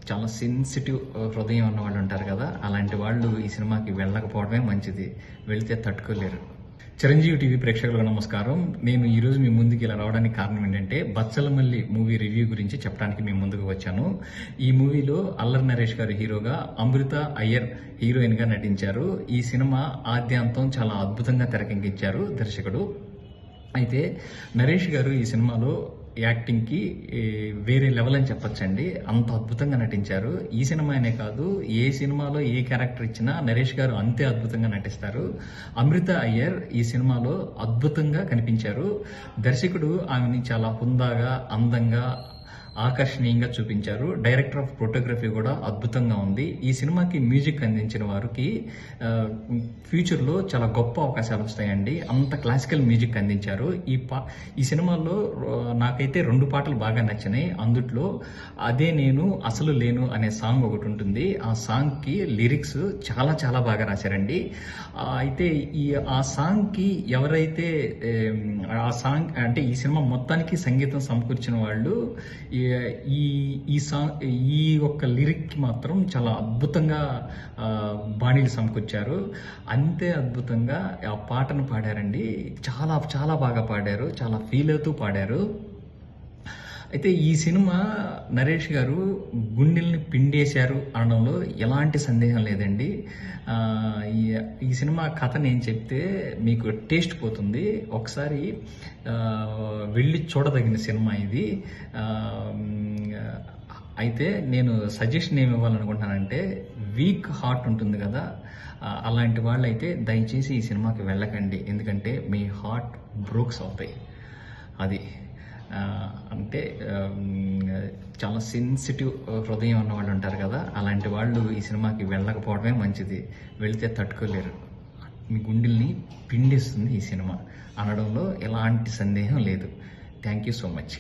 చాలా సెన్సిటివ్ హృదయం ఉన్న వాళ్ళు ఉంటారు కదా, అలాంటి వాళ్ళు ఈ సినిమాకి వెళ్ళకపోవడమే మంచిది. వెళితే తట్టుకోలేరు. చిరంజీవి టీవీ ప్రేక్షకులకు నమస్కారం. నేను ఈరోజు మీ ముందుకు ఇలా రావడానికి కారణం ఏంటంటే, బచ్చలమల్లి మూవీ రివ్యూ గురించి చెప్పడానికి మీ ముందుకు వచ్చాను. ఈ మూవీలో అల్లరి నరేష్ గారు హీరోగా, అమృత అయ్యర్ హీరోయిన్ గా నటించారు. ఈ సినిమా ఆద్యాంతం చాలా అద్భుతంగా తెరకెక్కించారు దర్శకుడు. అయితే నరేష్ గారు ఈ సినిమాలో యాక్టింగ్కి వేరే లెవెల్ అని చెప్పొచ్చండి. అంత అద్భుతంగా నటించారు. ఈ సినిమా అనే కాదు, ఏ సినిమాలో ఏ క్యారెక్టర్ ఇచ్చినా నరేష్ గారు అంతే అద్భుతంగా నటిస్తారు. అమృత అయ్యర్ ఈ సినిమాలో అద్భుతంగా కనిపించారు. దర్శకుడు ఆమెని చాలా హుందాగా, అందంగా, ఆకర్షణీయంగా చూపించారు. డైరెక్టర్ ఆఫ్ ఫోటోగ్రఫీ కూడా అద్భుతంగా ఉంది. ఈ సినిమాకి మ్యూజిక్ అందించిన వారికి ఫ్యూచర్లో చాలా గొప్ప అవకాశాలు వస్తాయండి. అంత క్లాసికల్ మ్యూజిక్ అందించారు. ఈ సినిమాలో నాకైతే 2 పాటలు బాగా నచ్చినాయి. అందుట్లో అదే నేను అసలు లేను అనే సాంగ్ ఒకటి ఉంటుంది. ఆ సాంగ్కి లిరిక్స్ చాలా చాలా బాగా రాశారండి. అయితే ఆ సాంగ్కి ఎవరైతే ఆ సాంగ్ అంటే ఈ సినిమా మొత్తానికి సంగీతం సమకూర్చిన వాళ్ళు ఈ ఒక్క లిరిక్ కి మాత్రం చాలా అద్భుతంగా బాణీలు సమకూర్చారు. అంతే అద్భుతంగా ఆ పాటను పాడారండి. చాలా చాలా బాగా పాడారు. చాలా ఫీల్ అవుతూ పాడారు. అయితే ఈ సినిమా నరేష్ గారు గుండెల్ని పిండేశారు అనడంలో ఎలాంటి సందేహం లేదండి. ఈ సినిమా కథ నేను చెప్తే మీకు టేస్ట్ పోతుంది. ఒకసారి వెళ్ళి చూడదగిన సినిమా ఇది. అయితే నేను సజెషన్ ఏమి ఇవ్వాలనుకుంటున్నానంటే, వీక్ హార్ట్ ఉంటుంది కదా, అలాంటి వాళ్ళు అయితే దయచేసి ఈ సినిమాకి వెళ్ళకండి. ఎందుకంటే మీ హార్ట్ బ్రోక్స్ అవుతాయి. అది అంటే చాలా సెన్సిటివ్ హృదయం ఉన్న వాళ్ళు ఉంటారు కదా, అలాంటి వాళ్ళు ఈ సినిమాకి వెళ్ళకపోవడమే మంచిది. వెళితే తట్టుకోలేరు. మీ గుండెల్ని పిండేస్తుంది ఈ సినిమా అనడంలో ఎలాంటి సందేహం లేదు. Thank you so much.